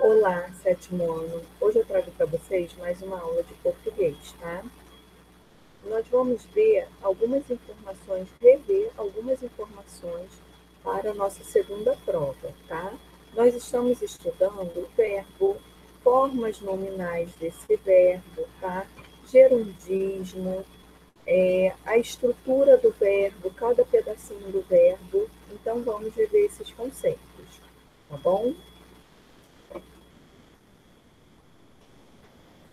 Olá, sétimo ano. Hoje eu trago para vocês mais uma aula de português, tá? Nós vamos ver algumas informações, rever algumas informações para a nossa segunda prova, tá? Nós estamos estudando o verbo, formas nominais desse verbo, tá? Gerundismo, a estrutura do verbo, cada pedacinho do verbo. Então, vamos rever esses conceitos, tá bom?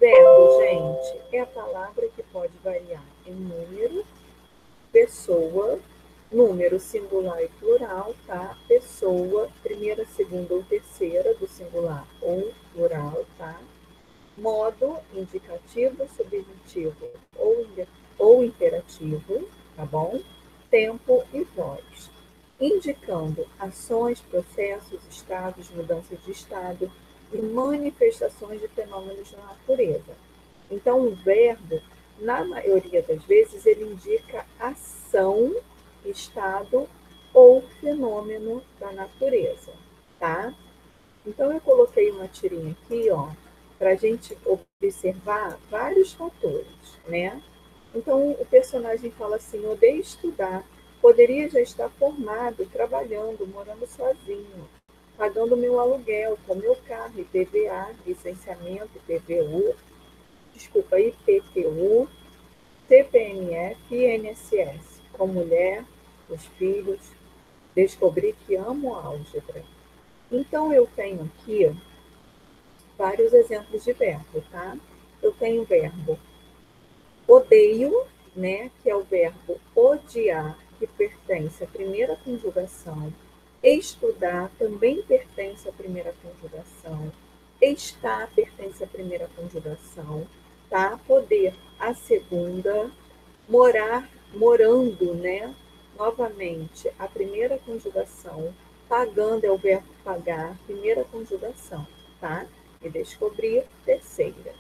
Verbo, gente, é a palavra que pode variar em número, pessoa, número singular e plural, tá? Pessoa, primeira, segunda ou terceira do singular ou plural, tá? Modo, indicativo, subjuntivo ou imperativo, tá bom? Tempo e voz. Indicando ações, processos, estados, mudanças de estado e manifestações de fenômenos da natureza. Então, o verbo, na maioria das vezes, ele indica ação, estado ou fenômeno da natureza, tá? Então, eu coloquei uma tirinha aqui, ó, para a gente observar vários fatores, né? Então, o personagem fala assim: odeio estudar, poderia já estar formado, trabalhando, morando sozinho, pagando meu aluguel, com meu carro, IPVA, licenciamento, IPVU, desculpa, IPTU, CPMF e INSS, com mulher, os filhos, descobri que amo álgebra. Então, eu tenho aqui vários exemplos de verbo, tá? Eu tenho o verbo odeio, né, que é o verbo odiar, que pertence à primeira conjugação. Estudar também pertence à primeira conjugação. Estar pertence à primeira conjugação, tá? Poder, a segunda. Morar, morando, né? Novamente, a primeira conjugação. Pagando é o verbo pagar, primeira conjugação, tá? E descobrir, terceira.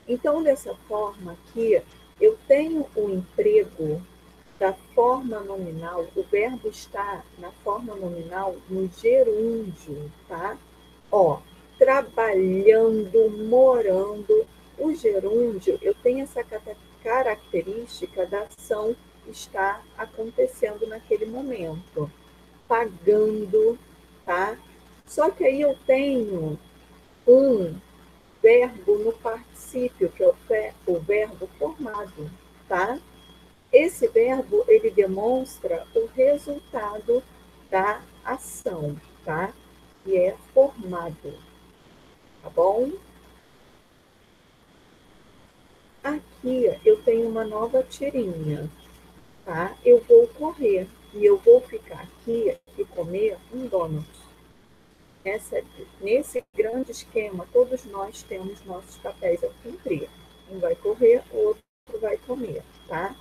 Então, dessa forma aqui, eu tenho o emprego da forma nominal, o verbo está na forma nominal no gerúndio, tá? Ó, trabalhando, morando. O gerúndio, eu tenho essa característica da ação estar acontecendo naquele momento. Pagando, tá? Só que aí eu tenho um verbo no particípio, que é o verbo formado, tá? Esse verbo, ele demonstra o resultado da ação, tá? Que é formado, tá bom? Aqui eu tenho uma nova tirinha, tá? Eu vou correr e eu vou ficar aqui e comer um donut. Nesse grande esquema, todos nós temos nossos papéis a cumprir. Um vai correr, o outro vai comer, tá?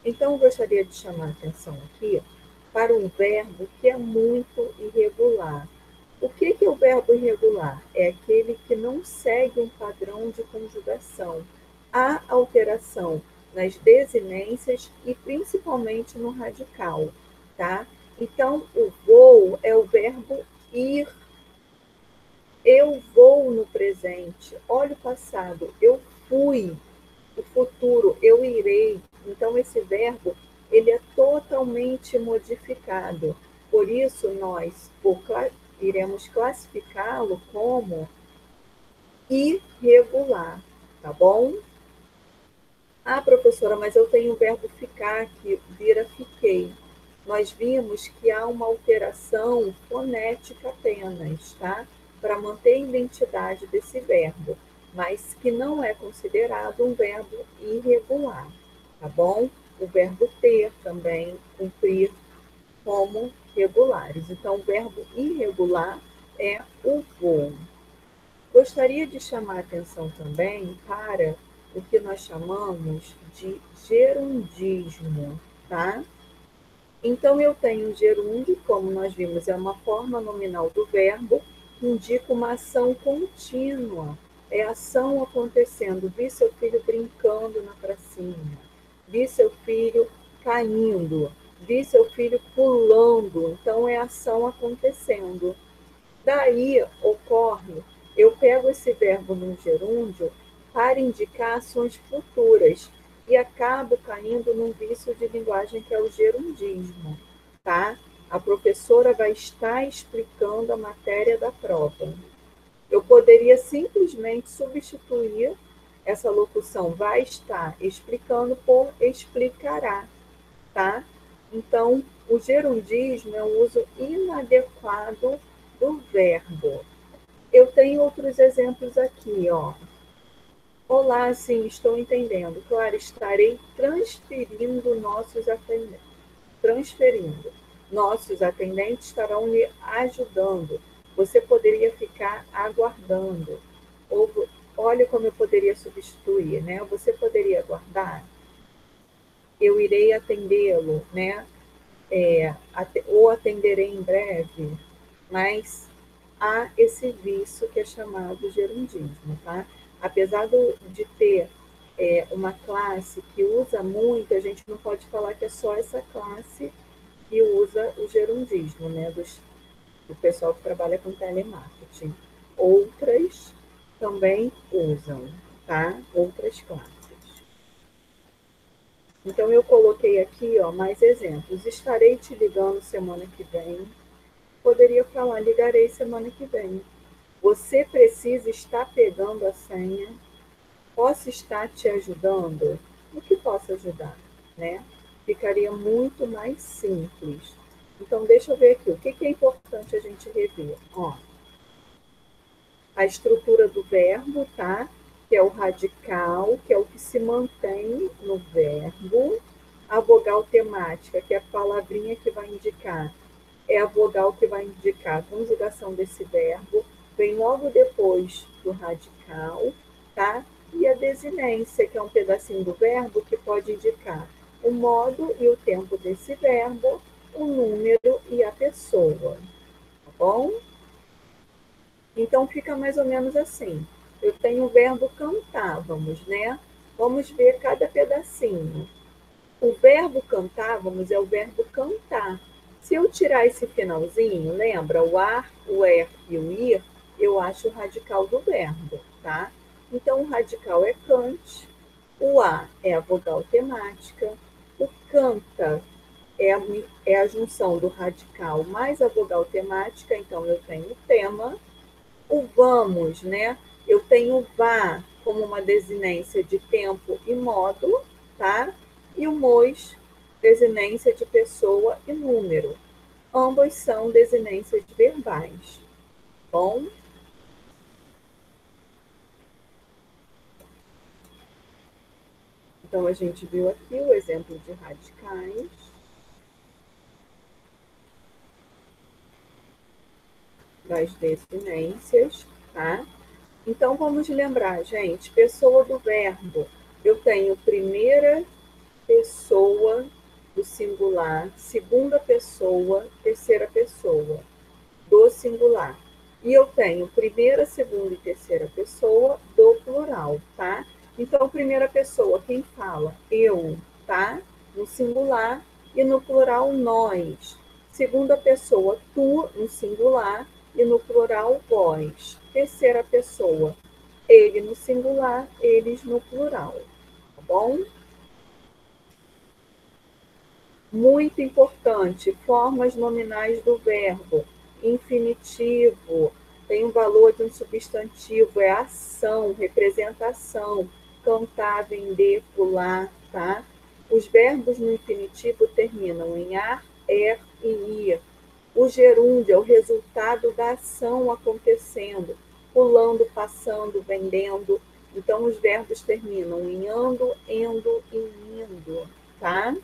Então, eu gostaria de chamar a atenção aqui para um verbo que é muito irregular. O que é o verbo irregular? É aquele que não segue um padrão de conjugação. Há alteração nas desinências e principalmente no radical, tá? Então, o vou é o verbo ir. Eu vou no presente. Olha o passado. Eu fui. O futuro. Eu irei. Então, esse verbo ele é totalmente modificado. Por isso, nós iremos classificá-lo como irregular, tá bom? Ah, professora, mas eu tenho o verbo ficar, que vira fiquei. Nós vimos que há uma alteração fonética apenas, tá? Para manter a identidade desse verbo, mas que não é considerado um verbo irregular, tá bom? O verbo ter também, cumprir, como regulares. Então, o verbo irregular é o vou. Gostaria de chamar a atenção também para o que nós chamamos de gerundismo, tá? Então, eu tenho gerúndio, como nós vimos, é uma forma nominal do verbo, que indica uma ação contínua. É ação acontecendo. Vi seu filho brincando na pracinha. Vi seu filho caindo. Vi seu filho pulando. Então, é ação acontecendo. Daí ocorre, eu pego esse verbo no gerúndio para indicar ações futuras e acabo caindo num vício de linguagem que é o gerundismo, tá? A professora vai estar explicando a matéria da prova. Eu poderia simplesmente substituir essa locução vai estar explicando por explicará, tá? Então, o gerundismo é um uso inadequado do verbo. Eu tenho outros exemplos aqui, ó. Olá, sim, estou entendendo. Claro, estarei transferindo nossos atendentes. Transferindo. Nossos atendentes estarão lhe ajudando. Você poderia ficar aguardando. Ou, olha como eu poderia substituir, né? Você poderia aguardar. Eu irei atendê-lo, né? Ou atenderei em breve, mas há esse vício que é chamado gerundismo, tá? Apesar de ter uma classe que usa muito, a gente não pode falar que é só essa classe que usa o gerundismo, né? Do pessoal que trabalha com telemarketing. Outras também usam, tá? Outras classes. Então, eu coloquei aqui, ó, mais exemplos. Estarei te ligando semana que vem. Poderia falar, ligarei semana que vem. Você precisa estar pegando a senha. Posso estar te ajudando? O que posso ajudar, né? Ficaria muito mais simples. Então, deixa eu ver aqui. O que é importante a gente rever? Ó, a estrutura do verbo, tá? Que é o radical, que é o que se mantém no verbo. A vogal temática, que é a palavrinha que vai indicar, é a vogal que vai indicar a conjugação desse verbo, vem logo depois do radical, tá? E a desinência, que é um pedacinho do verbo que pode indicar o modo e o tempo desse verbo, o número e a pessoa, tá bom? Então fica mais ou menos assim. Eu tenho o verbo cantávamos, né? Vamos ver cada pedacinho. O verbo cantávamos é o verbo cantar. Se eu tirar esse finalzinho, lembra? O ar, o er e o ir, eu acho o radical do verbo, tá? Então, o radical é cante, o a é a vogal temática, o canta é a junção do radical mais a vogal temática, então eu tenho tema. O vamos, né? Eu tenho vá como uma desinência de tempo e modo, tá? E o mos, desinência de pessoa e número. Ambas são desinências verbais. Bom, então a gente viu aqui o exemplo de radicais. Das desinências, tá? Então vamos lembrar, gente, pessoa do verbo. Eu tenho primeira pessoa do singular, segunda pessoa, terceira pessoa do singular. E eu tenho primeira, segunda e terceira pessoa do plural, tá? Então, primeira pessoa, quem fala? Eu, tá? No singular e no plural, nós. Segunda pessoa, tu, no singular e no plural, vós. Terceira pessoa, ele no singular, eles no plural, tá bom? Muito importante, formas nominais do verbo. Infinitivo, tem o valor de um substantivo, é ação, representação. Cantar, vender, pular, tá? Os verbos no infinitivo terminam em ar, e ir. O gerúndio é o resultado da ação acontecendo, pulando, passando, vendendo. Então, os verbos terminam em ando, endo e indo, tá?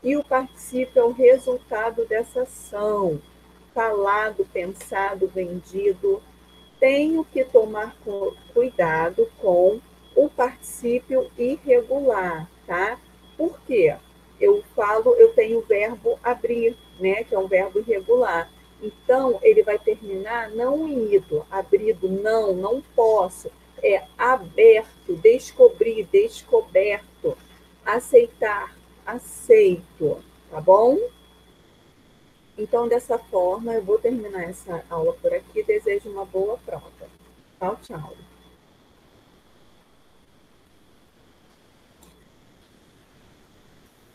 E o particípio é o resultado dessa ação. Falado, pensado, vendido. Tenho que tomar cuidado com o particípio irregular, tá? Por quê? Eu tenho o verbo abrir, né? Que é um verbo irregular. Então, ele vai terminar não em ido, abrido, não posso. É aberto, descobrir, descoberto, aceitar, aceito, tá bom? Então, dessa forma, eu vou terminar essa aula por aqui. Desejo uma boa prova. Tchau, tchau.